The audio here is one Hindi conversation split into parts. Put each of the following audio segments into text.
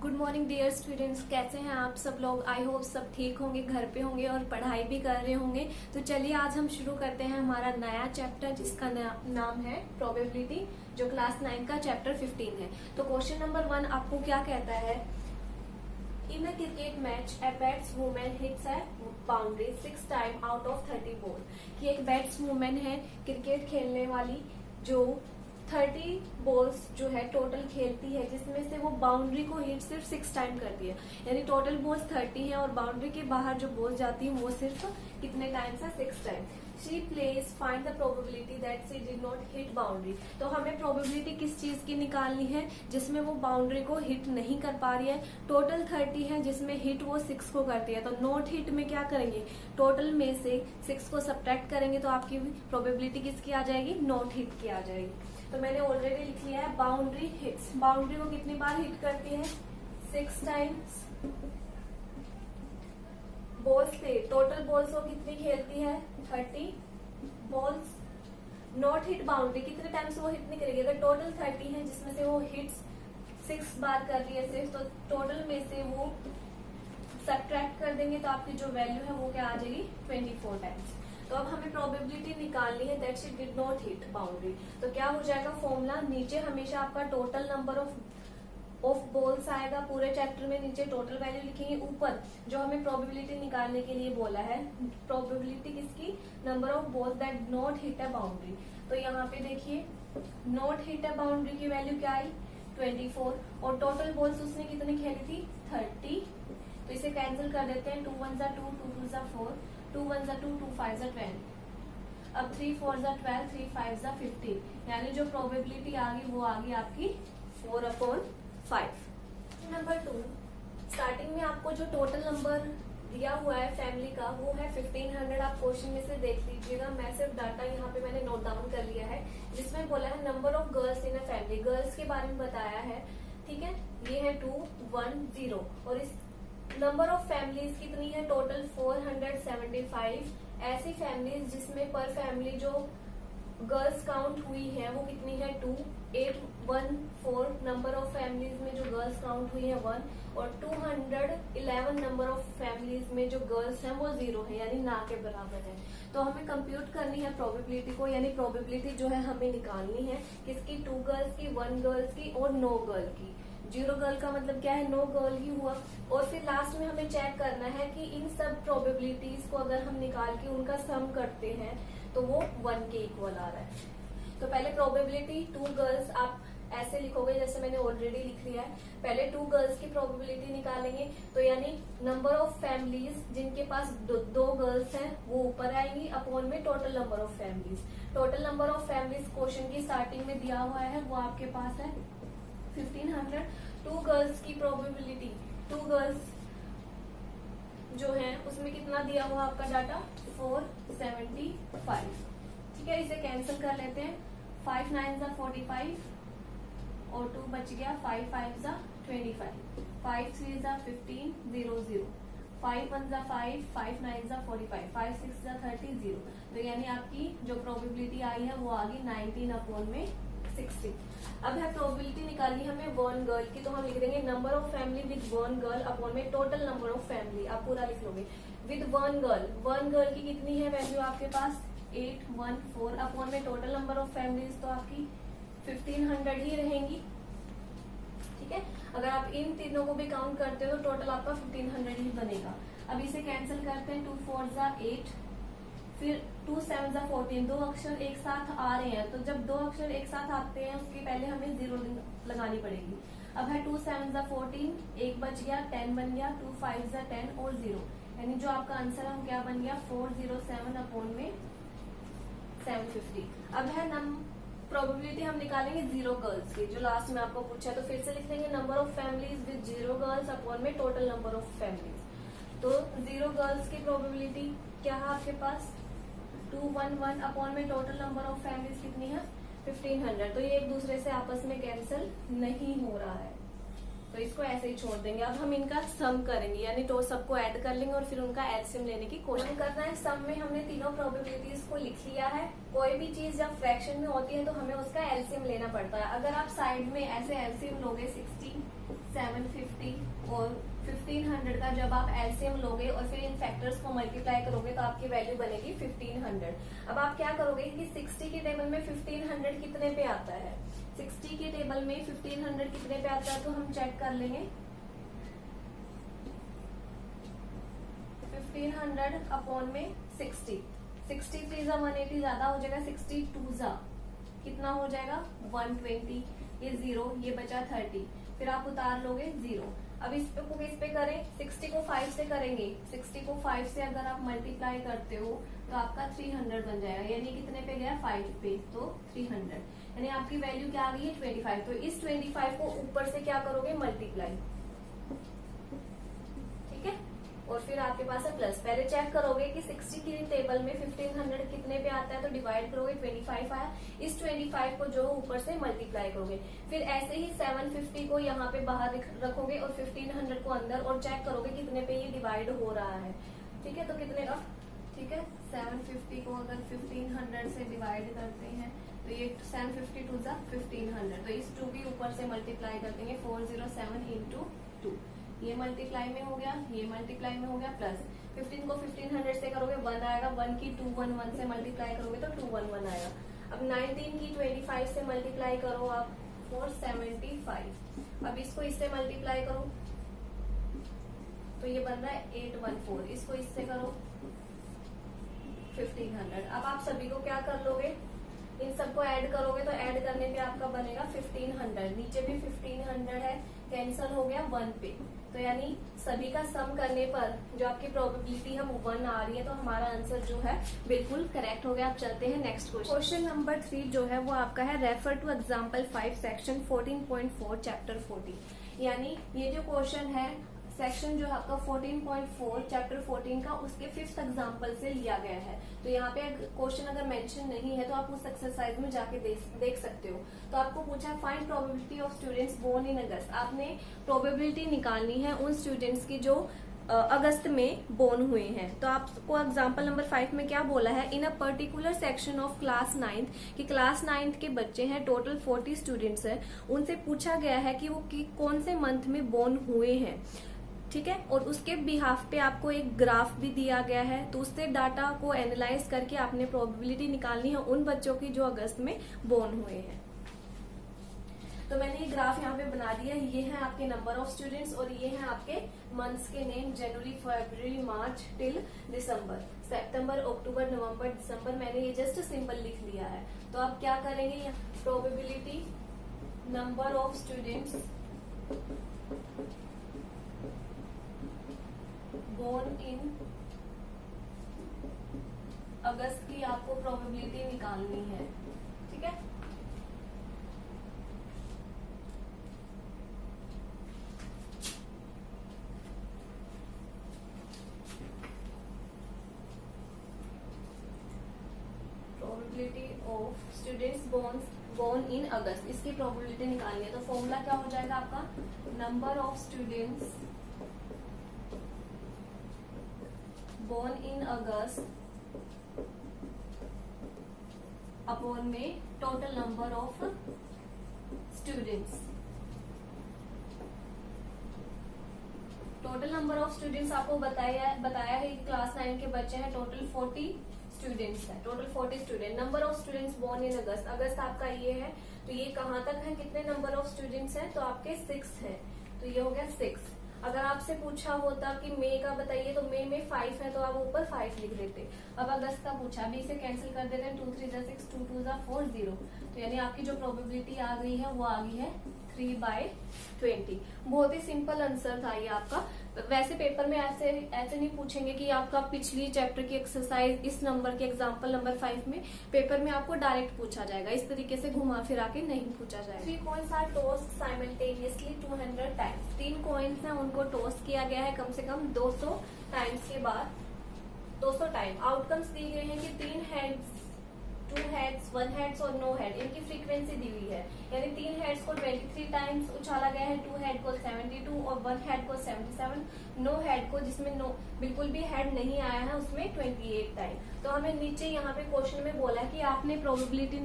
गुड मॉर्निंग डियर स्टूडेंट्स, कैसे हैं आप सब लोग। आई होप सब ठीक होंगे, घर पे होंगे और पढ़ाई भी कर रहे होंगे। तो चलिए आज हम शुरू करते हैं हमारा नया चैप्टर जिसका नाम है प्रोबेबिलिटी, जो क्लास 9 का चैप्टर 15 है। तो क्वेश्चन नंबर 1 आपको क्या कहता है, in a cricket match a batswoman hits a boundary 6 time out of 30 ball. कि एक बैट्सवुमन है क्रिकेट खेलने वाली जो 30 बॉल्स जो है टोटल खेलती है, जिसमें से वो बाउंड्री को हिट सिर्फ 6 टाइम करती है। यानी टोटल बॉल्स 30 है और बाउंड्री के बाहर जो बॉल जाती है वो सिर्फ कितने टाइम्स है, 6 time. She plays find the probability that she did not hit boundary. तो हमें प्रोबेबिलिटी किस चीज की निकालनी है, जिसमें वो बाउंड्री को हिट नहीं कर पा रही है। टोटल 30 है जिसमें हिट वो 6 को करती है, तो नॉट हिट में क्या करेंगे, टोटल में से 6 को सब्ट्रैक्ट करेंगे तो आपकी प्रोबेबिलिटी किसकी आ जाएगी, नॉट हिट की आ जाएगी। तो मैंने ऑलरेडी लिख लिया है बाउंड्री हिट्स। बाउंड्री को कितनी बार हिट करती है, 6 टाइम्स। बॉल्स पे टोटल बॉल्स वो कितनी खेलती है, 30 बॉल्स। नॉट हिट बाउंड्री कितने टाइम्स वो हिट नहीं करेगी। अगर टोटल 30 है जिसमें से वो हिट्स 6 बार कर रही है सिर्फ, तो टोटल में से वो सब्ट्रैक्ट कर देंगे तो आपकी जो वैल्यू है वो क्या आ जाएगी, 24 टाइम्स। तो अब हमें प्रोबेबिलिटी निकालनी है that she did not hit boundary. तो क्या हो जाएगा फॉर्मूला, नीचे हमेशा आपका टोटल नंबर ऑफ बॉल्स आएगा। पूरे चैप्टर में नीचे टोटल वैल्यू लिखेंगे, ऊपर जो हमें प्रोबेबिलिटी निकालने के लिए बोला है, प्रोबेबिलिटी किसकी, number of balls that not hit a boundary. तो यहाँ पे देखिए नॉट हिट अ बाउंड्री की वैल्यू क्या आई, 24, और टोटल बॉल्स उसने कितनी खेली थी, 30। तो इसे कैंसिल कर देते हैं, 2 1 2 2 2 4, 2 1 2 2 5 12। अब 3 4 12, 3 5 15। यानी जो प्रोबेबिलिटी आ गई वो आ गई आपकी 4/5। नंबर 2, स्टार्टिंग में आपको जो टोटल नंबर दिया हुआ है फैमिली का वो है 1500। आप क्वेश्चन में से देख लीजिएगा, मैं सिर्फ डाटा यहाँ पे मैंने नोट डाउन कर लिया है, जिसमें बोला है number of girls in a family. Girls के बारे में बताया है, ठीक है। ये है 2 1 0 और इस नंबर ऑफ फैमिलीज कितनी है, टोटल 475। ऐसी फैमिलीज जिसमें पर फैमिली जो गर्ल्स काउंट हुई है वो कितनी है, 2 8 1 4। नंबर ऑफ फैमिलीज में जो गर्ल्स काउंट हुई है 1, और 211 नंबर ऑफ फैमिलीज में जो गर्ल्स हैं वो 0 है, यानी ना के बराबर है। तो हमें कंप्यूट करनी है प्रोबेबिलिटी को, यानी प्रोबेबिलिटी जो है हमें निकालनी है किसकी, 2 गर्ल्स की, 1 गर्ल्स की और नो गर्ल की। 0 गर्ल का मतलब क्या है, नो गर्ल ही हुआ। और फिर लास्ट में हमें चेक करना है कि इन सब प्रोबेबिलिटीज को अगर हम निकाल के उनका सम करते हैं तो वो 1 के इक्वल आ रहा है। तो पहले प्रोबेबिलिटी 2 गर्ल्स आप ऐसे लिखोगे जैसे मैंने ऑलरेडी लिख लिया है। पहले 2 गर्ल्स की प्रोबेबिलिटी निकालेंगे, तो यानी नंबर ऑफ फैमिलीज जिनके पास दो गर्ल्स हैं वो ऊपर आएंगी, अपॉन में total number of families. Total number of families question की स्टार्टिंग में दिया हुआ है, वो आपके पास है 1500। 2 गर्ल्स की प्रोबेबिलिटी, 2 गर्ल्स जो है उसमें कितना दिया हुआ आपका डाटा, 475। ठीक है, इसे कैंसिल कर लेते हैं। 5 9 45 और 2 बच गया, 5 5 25, 5 3 15 0 0, 5 1 5, 5 9 45, 5 6 30 0। तो यानी आपकी जो प्रोबेबिलिटी आई है वो आ गई 19/60। अब है प्रोबेबिलिटी निकालनी हमें 1 गर्ल की, तो हम लिख देंगे number of family with 1 girl upon में टोटल नंबर ऑफ फैमिली। आप पूरा लिख लोगे विद 1 गर्ल। 1 गर्ल की कितनी है वैल्यू आपके पास, 8 1 4 अपॉन में टोटल नंबर ऑफ फैमिलीज तो आपकी 1500 ही रहेंगी। ठीक है, अगर आप इन तीनों को भी काउंट करते हो तो टोटल आपका 1500 ही बनेगा। अब इसे कैंसिल करते हैं, 2 4 8, फिर 2 7 14। 2 अक्षर एक साथ आ रहे हैं, तो जब 2 अक्षर एक साथ आते हैं उसके पहले हमें 0 लगानी पड़ेगी। अब है 2 7 14, 1 बच गया, 10 बन गया, 2 5 10 और 0, यानी जो आपका आंसर है वो क्या बन गया, 407 अपॉन में 750। अब है प्रोबेबिलिटी हम निकालेंगे 0 गर्ल्स की, जो लास्ट में आपको पूछा है। तो फिर से लिख देंगे number of families with 0 girls upon में टोटल नंबर ऑफ फैमिलीज। तो 0 गर्ल्स की प्रोबेबिलिटी क्या है आपके पास, 211 अपॉन में टोटल नंबर ऑफ फैमिलीज कितनी है, 1500। तो ये एक दूसरे से आपस में कैंसिल नहीं हो रहा है, तो इसको ऐसे ही छोड़ देंगे। अब हम इनका सम करेंगे, यानी तो सबको ऐड कर लेंगे और फिर उनका एलसीएम लेने की कोशिश करना है। सम में हमने तीनों प्रोबेबिलिटीज को लिख लिया है। कोई भी चीज जब फ्रैक्शन में होती है तो हमें उसका एलसीएम लेना पड़ता है। अगर आप साइड में ऐसे एलसीएम लोगे 60 750 और 1500 का जब आप एलसीएम लोगे और फिर इन फैक्टर्स को मल्टीप्लाई करोगे तो आपकी वैल्यू बनेगी 1500। अब आप क्या करोगे कि 60 के टेबल में 1500 कितने पे आता है, 60 के टेबल में 1500 कितने पे आता है, तो हम चेक कर लेंगे। 1500 अपॉन में 60, 63 जा 180 ज्यादा हो जाएगा, 62 जा कितना हो जाएगा 120, ये 0, ये बचा 30, फिर आप उतार लोगे 0। अब इस पे करें, 60 को 5 से करेंगे, 60 को 5 से अगर आप मल्टीप्लाई करते हो तो आपका 300 बन जाएगा, यानी कितने पे गया 5 पे, तो 300, यानी आपकी वैल्यू क्या आ गई है 25। तो इस 25 को ऊपर से क्या करोगे मल्टीप्लाई, ठीक है, और फिर आपके पास है प्लस। पहले चेक करोगे कि 60 की टेबल में 1500 कितने पे आता है, तो डिवाइड करोगे 25 आया, इस 25 को जो ऊपर से मल्टीप्लाई करोगे, फिर ऐसे ही 750 को यहाँ पे बाहर रखोगे और 1500 को अंदर, और चेक करोगे कितने पे ये डिवाइड हो रहा है, ठीक है, तो कितने का, ठीक है, 750 को अगर 1500 से डिवाइड करते हैं तो ये 752 जा 1500, तो इस 2 भी ऊपर से मल्टीप्लाई कर देंगे, 407 इंटू 2, ये मल्टीप्लाई में हो गया, ये मल्टीप्लाई में हो गया, प्लस 15 को 1500 से करोगे 1 आएगा, 1 की 211 से मल्टीप्लाई करोगे तो 211 आएगा। अब 19 की 25 से मल्टीप्लाई करो आप 475, अब इसको इससे मल्टीप्लाई करो तो ये बन रहा है 814, इसको इससे करो 1500। अब आप सभी को क्या कर लोगे, इन सबको ऐड करोगे तो ऐड करने पे आपका बनेगा 1500, नीचे भी 1500 है, कैंसल हो गया 1 पे, तो यानी सभी का सम करने पर जो आपकी प्रोबेबिलिटी है वो 1 आ रही है, तो हमारा आंसर जो है बिल्कुल करेक्ट हो गया। आप चलते हैं नेक्स्ट क्वेश्चन। क्वेश्चन नंबर 3 जो है वो आपका है refer to example 5 section 14.4 chapter 14, यानी ये जो क्वेश्चन है सेक्शन जो है आपका 14.4 चैप्टर 14 का, उसके 5th एग्जाम्पल से लिया गया है। तो यहाँ पे क्वेश्चन अगर मेंशन नहीं है तो आप उस एक्सरसाइज में जाके देख सकते हो। तो आपको पूछा है find probability of students born in August, आपने प्रोबेबिलिटी निकालनी है उन स्टूडेंट्स की जो अगस्त में बोर्न हुए हैं। तो आपको एग्जाम्पल नंबर 5 में क्या बोला है, in a particular section of class 9th कि क्लास 9th के बच्चे हैं, टोटल 40 स्टूडेंट्स है, उनसे पूछा गया है कि वो कौन से मंथ में बोर्न हुए हैं, ठीक है, और उसके बिहाफ पे आपको एक ग्राफ भी दिया गया है, तो उससे डाटा को एनालाइज करके आपने प्रोबेबिलिटी निकालनी है उन बच्चों की जो अगस्त में बोर्न हुए हैं। तो मैंने ये ग्राफ यहाँ पे बना दिया, ये है आपके नंबर ऑफ स्टूडेंट्स और ये है आपके मंथ्स के नेम, जनवरी, फरवरी, मार्च टिल दिसंबर, सितंबर, अक्टूबर, नवंबर, दिसंबर, मैंने ये जस्ट सिंपल लिख लिया है। तो आप क्या करेंगे, probability number of students born in August की आपको प्रोबेबिलिटी निकालनी है, ठीक है। Probability of students born in August, इसकी प्रोबेबिलिटी निकालनी है। तो फॉर्मूला क्या हो जाएगा आपका, number of students born in August upon में total number of students. Total number of students आपको बताया है कि क्लास 9 के बच्चे हैं, टोटल 40 स्टूडेंट्स है, total 40 student. Number of students born in August, August आपका ये है, तो ये कहाँ तक है, कितने नंबर ऑफ स्टूडेंट्स हैं, तो आपके 6 है, तो ये हो गया 6। अगर आपसे पूछा होता कि मई का बताइए तो मई में 5 है, तो आप ऊपर 5 लिख देते। अब अगस्त का पूछा, अभी इसे कैंसिल कर देते हैं, 2 3 जा 6, 2 2 जा 4 0, तो यानी आपकी जो प्रोबेबिलिटी आ गई है वो आ गई है 3/20। बहुत ही सिंपल आंसर था ये आपका। वैसे पेपर में ऐसे नहीं पूछेंगे कि आपका पिछली चैप्टर की एक्सरसाइज इस नंबर के एग्जाम्पल नंबर 5 में पेपर में आपको डायरेक्ट पूछा जाएगा, इस तरीके से घुमा फिरा के नहीं पूछा जाएगा। 3 coins are tossed simultaneously 200 times, 3 coins हैं उनको टॉस किया गया है कम से कम 200 टाइम्स के बाद, 200 टाइम। आउटकम्स दिए गए हैं कि 3 हेड्स 2 हेड्स, 1 हेड्स और नो हेड, इनकी फ्रीक्वेंसी दी हुई है। यानी 3 हेड्स को 23 टाइम्स उछाला गया है, 2 हेड को 72 और 1 हेड को 77, नो हेड को जिसमें नो बिल्कुल भी हेड नहीं आया है उसमें 28 टाइम। तो हमें नीचे यहाँ पे क्वेश्चन में बोला कि आपने प्रोबेबिलिटी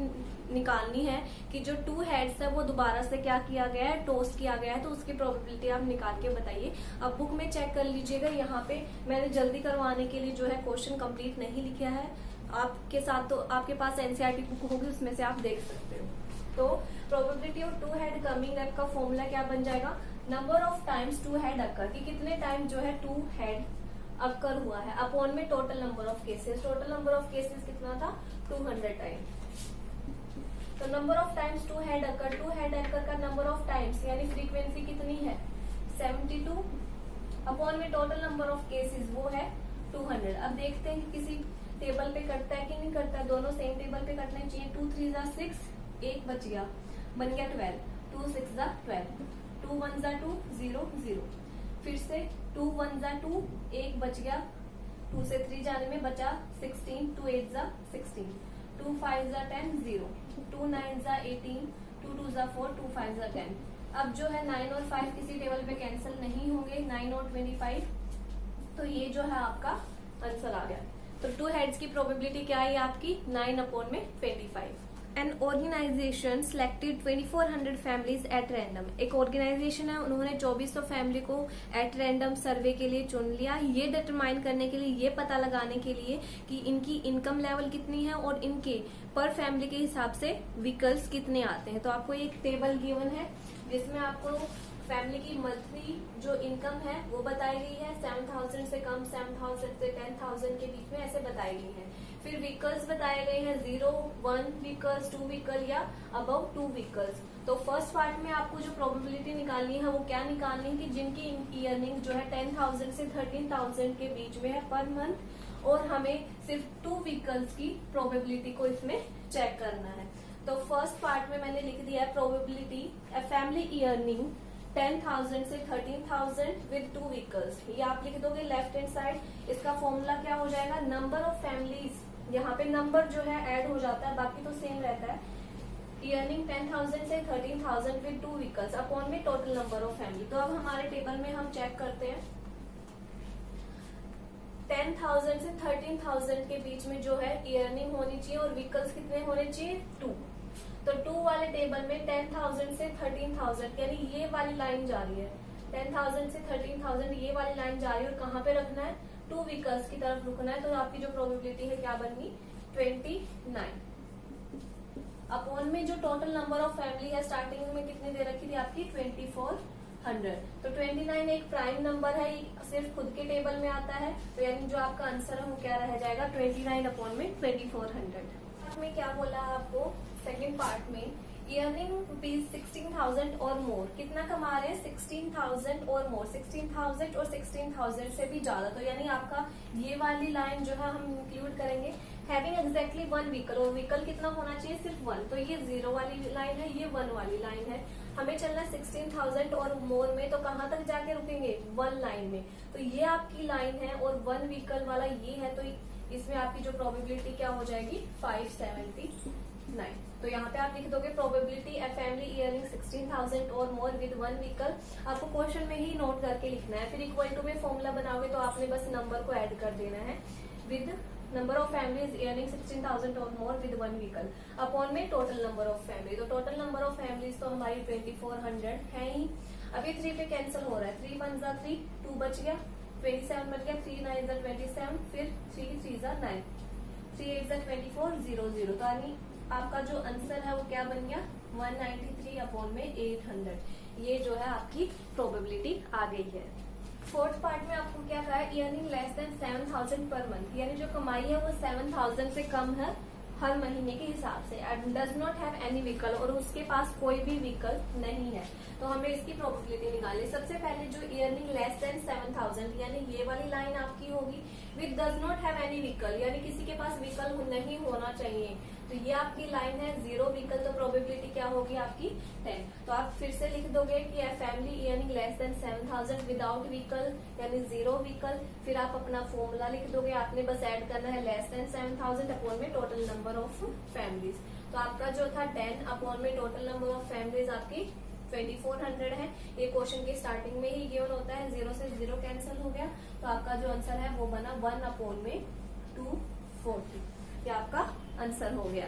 निकालनी है कि जो 2 हेड्स है वो दोबारा से क्या किया गया है, टॉस किया गया है, तो उसकी प्रोबेबिलिटी आप निकाल के बताइए। अब बुक में चेक कर लीजिएगा, यहाँ पे मैंने जल्दी करवाने के लिए जो है क्वेश्चन कंप्लीट नहीं लिखा है। आपके साथ तो आपके पास एनसीईआरटी बुक होगी, उसमें से आप देख सकते हो। तो probability of 2 head coming up का फॉर्मूला क्या बन जाएगा, नंबर ऑफ टाइम्स 2 हेड अकर, कि कितने टाइम जो है 2 हेड अकर हुआ है, अपॉन में total number of cases. Total number of cases कितना था, 200 टाइम। तो number of times 2 head occur, 2 head occur का नंबर ऑफ टाइम्स यानी फ्रीक्वेंसी कितनी है 72, अपॉन में टोटल नंबर ऑफ केसेस वो है 200। अब देखते हैं कि किसी टेबल पे कटता है कि नहीं करता है, दोनों सेम टेबल पे कटने चाहिए। 2 3 जा 6, 1 बच गया, बन गया 12, 2 6 जा 12, 2 1 जा 2 0 0, फिर से 2 1 जा 2, 1 बच गया, 2 से 3 जाने में बचा 16, 2 8 जा 16, 2 5 जा 10 0, 2 9 जा 18, 2 2 जा 4, 2 5 जा 10। अब जो है 9 और 5 किसी टेबल पे कैंसिल नहीं होंगे, 9 और 25, तो ये जो है आपका आंसर आ गया। तो 2 हेड्स की प्रोबेबिलिटी क्या है आपकी 9 अपॉन में 25। An organisation selected 2400 families at random, एक ऑर्गेनाइजेशन है उन्होंने 2400 फैमिली को एट रैंडम सर्वे के लिए चुन लिया, ये डिटरमाइन करने के लिए, ये पता लगाने के लिए कि इनकी इनकम लेवल कितनी है और इनके पर फैमिली के हिसाब से व्हीकल्स कितने आते हैं। तो आपको एक टेबल गिवन है जिसमें आपको फैमिली की मंथली जो इनकम है वो बताई गई है, 7000 से कम, 7000 से 10,000 के बीच में ऐसे बताई गई है। फिर व्हीकल्स बताए गए हैं 0 1 व्हीकल्स, 2 व्हीकल या अबव 2 व्हीकल्स। तो फर्स्ट पार्ट में आपको जो प्रोबेबिलिटी निकालनी है वो क्या निकालनी है कि जिनकी अर्निंग जो है 10,000 से 13,000 के बीच में है पर मंथ, और हमें सिर्फ 2 व्हीकल्स की प्रोबेबिलिटी को इसमें चेक करना है। तो फर्स्ट पार्ट में मैंने लिख दिया है प्रोबेबिलिटी ए फैमिली अर्निंग 10,000 से 13,000 विद 2 व्हीकल्स, ये आप लिख दोगे लेफ्ट हैंड साइड। इसका फॉर्मूला क्या हो जाएगा, नंबर ऑफ फैमिलीज, यहाँ पे नंबर जो है ऐड हो जाता है, बाकी तो सेम रहता है। अर्निंग 10,000 से 13,000 विद 2 व्हीकल्स अपॉन में टोटल नंबर ऑफ फैमिली। तो अब हमारे टेबल में हम चेक करते हैं 10,000 से 13,000 के बीच में जो है अर्निंग होनी चाहिए और व्हीकल्स कितने होने चाहिए 2। तो 2 वाले टेबल में 10,000 से 13,000 यानी ये वाली लाइन जा रही है, 10,000 से 13,000 ये वाली लाइन जा रही है और कहाँ पे रखना है 2 व्हीकल्स की तरफ रुकना है। तो आपकी जो प्रोबेबिलिटी है क्या बनी 29 अपॉन में जो टोटल नंबर ऑफ फैमिली है स्टार्टिंग में कितनी दे रखी थी आपकी 2400। तो 29 एक प्राइम नंबर है, सिर्फ खुद के टेबल में आता है, तो यानी जो आपका आंसर है वो क्या रह जाएगा 29 अपॉन में 2400। में क्या बोला आपको सेकेंड पार्ट में अर्निंग रुपीज 16,000 और मोर, कितना कमा रहे हैं 16,000 और मोर, 16,000 और 16,000 से भी ज्यादा। तो यानी आपका ये वाली लाइन जो है हम इंक्लूड करेंगे हैविंग एग्जैक्टली 1 व्हीकल, और व्हीकल कितना होना चाहिए सिर्फ 1। तो ये 0 वाली लाइन है, ये 1 वाली लाइन है। हमें चलना है 16,000 और मोर में, तो कहाँ तक जाके रुकेंगे 1 लाइन में। तो ये आपकी लाइन है और 1 व्हीकल वाला ये है, तो इसमें आपकी जो प्रोबेबिलिटी क्या हो जाएगी 579। तो यहाँ पे आप लिख दोगे प्रोबेबिलिटी ए फैमिली अर्निंग 16,000 और मोर विद 1 व्हीकल। आपको क्वेश्चन में ही नोट करके लिखना है, फिर इक्वल टू में फॉर्मूला बनाओगे तो आपने बस नंबर को ऐड कर देना है with number of families earning 16,000 और मोर विद 1 व्हीकल अपॉन में टोटल नंबर ऑफ फैमिली। तो टोटल नंबर ऑफ फैमिलीज तो हमारी 2400 है ही। अभी 3 पे कैंसिल हो रहा है, 3 1 जा 3, 2 बच गया, 27 बच गया, 3 9 जा 27, फिर 3 3 जा 9, 3 8 जा 24 0 0। तो यानी आपका जो आंसर है वो क्या बन गया 193 अपॉन में 800। ये जो है आपकी प्रोबेबिलिटी आ गई है। फोर्थ पार्ट में आपको क्या कहा है earning less than 7,000 per month, यानी जो कमाई है वो 7,000 से कम है हर महीने के हिसाब से, and does not have any vehicle, और उसके पास कोई भी व्हीकल नहीं है। तो हमें इसकी प्रोबेबिलिटी निकालनी। सबसे पहले जो अर्निंग लेस देन 7,000 यानी ये वाली लाइन आपकी होगी with does not have any vehicle, यानी किसी के पास व्हीकल नहीं होना चाहिए। तो ये आपकी लाइन है 0 व्हीकल, तो प्रोबेबिलिटी क्या होगी आपकी 10। तो आप फिर से लिख दोगे कि family earning less than 7000 without vehicle यानी 0 व्हीकल। फिर आप अपना फॉर्मूला लिख दोगे, आपने बस ऐड करना है लेस देन 7000 अपॉन में टोटल नंबर ऑफ फैमिलीज। तो आपका जो था 10 अपॉन में टोटल नंबर ऑफ फैमिलीज आपकी 2400 है। ये क्वेश्चन की स्टार्टिंग में ही गिवन होता है, 0 से 0 कैंसिल हो गया, तो आपका जो आंसर है वो बना 1 अपॉन में 240। ये आपका आंसर हो गया।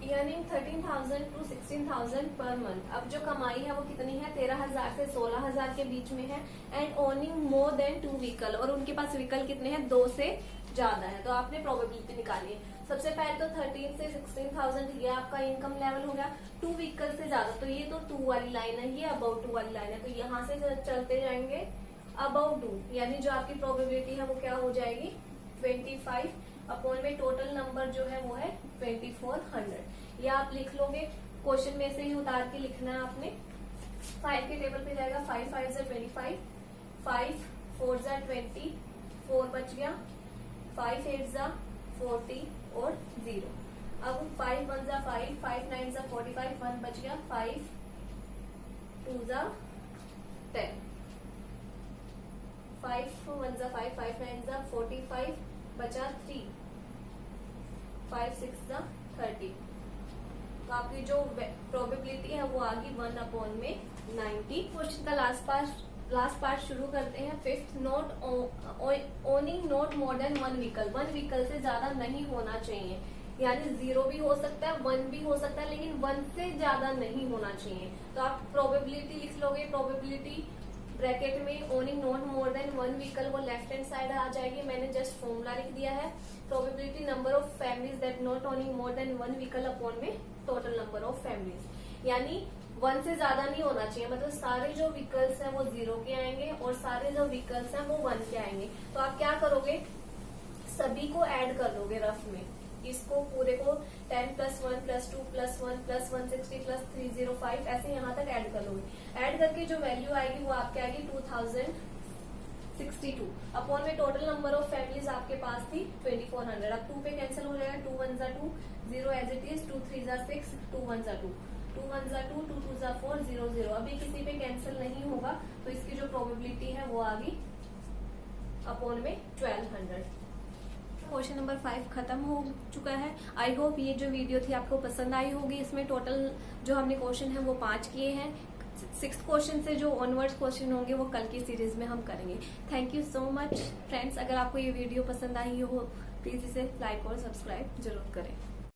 Earning 13,000 to 16,000 per month. अब जो कमाई है वो कितनी है, 13,000 से 16,000 के बीच में है। And owning more than 2 vehicle, और उनके पास व्हीकल कितने हैं, 2 से ज्यादा है। तो आपने प्रोबेबिलिटी निकाली है। सबसे पहले तो 13 से 16,000 ये आपका इनकम लेवल हो गया। 2 व्हीकल से ज्यादा, तो ये तो 2 वाली लाइन है, ये अबाउट 2 वाली लाइन है, तो यहाँ से चलते जाएंगे अबाउट 2, यानी जो आपकी प्रोबेबिलिटी है वो क्या हो जाएगी 25 अपॉन में टोटल नंबर जो है वो है 2400। ये आप लिख लोगे, क्वेश्चन में से ही उतार के लिखना है आपने। 5 के टेबल पे जाएगा, 5 5 से 25, 5 4 जा 20, 4 बच गया, 5 8 जा 40 और 0। अब 5 1 जा 5, 5 9 जा 45, 1 बच गया, 5 2 जा 10, 5 1 जा 5, 5 9 जा 45 बचा 3, 5 6 जा 30। तो आपकी जो प्रोबेबिलिटी है वो आ गई 1 अपॉन में 90। क्वेश्चन का लास्ट पार्ट शुरू करते हैं। 5th note owning note more than 1 vehicle. 1 vehicle से ज्यादा नहीं होना चाहिए, यानी 0 भी हो सकता है, 1 भी हो सकता है, लेकिन 1 से ज्यादा नहीं होना चाहिए। तो आप प्रोबेबिलिटी लिख लोगे, प्रोबेबिलिटी ब्रैकेट में owning not more than 1 vehicle, वो लेफ्ट हैंड साइड आ जाएगी। मैंने जस्ट फॉर्मूला लिख दिया है, probability number of families that not owning more than 1 vehicle upon में टोटल नंबर ऑफ फैमिलीज, यानी 1 से ज्यादा नहीं होना चाहिए। मतलब सारे जो व्हीकल्स हैं वो 0 के आएंगे और सारे जो व्हीकल्स हैं वो 1 के आएंगे। तो आप क्या करोगे, सभी को ऐड कर दोगे रफ में, इसको पूरे को 10 + 1 + 2 + 1 + 160 + 305 ऐसे यहाँ तक ऐड कर लोगे। ऐड करके जो वैल्यू आएगी वो आपके आएगी 2062 अपॉन में टोटल नंबर ऑफ फैमिलीज आपके पास थी 2400। अब 2 पे कैंसिल हो जाएगा, 2 1 जा 2, 0 एज इट इज, 2 3 जा 6, 2 1 जा 2, 2 1 जा 2, 2 2 जा 4, 0 0। अभी किसी पे कैंसिल नहीं होगा, तो इसकी जो प्रोबेबिलिटी है वो आ गई अपॉन में 1200। क्वेश्चन नंबर 5 खत्म हो चुका है। आई होप ये जो वीडियो थी आपको पसंद आई होगी। इसमें टोटल जो हमने क्वेश्चन है वो 5 किए हैं। 6th क्वेश्चन से जो ऑनवर्ड्स क्वेश्चन होंगे वो कल की सीरीज में हम करेंगे। Thank you so much friends. अगर आपको ये वीडियो पसंद आई हो प्लीज इसे लाइक और सब्सक्राइब जरूर करें।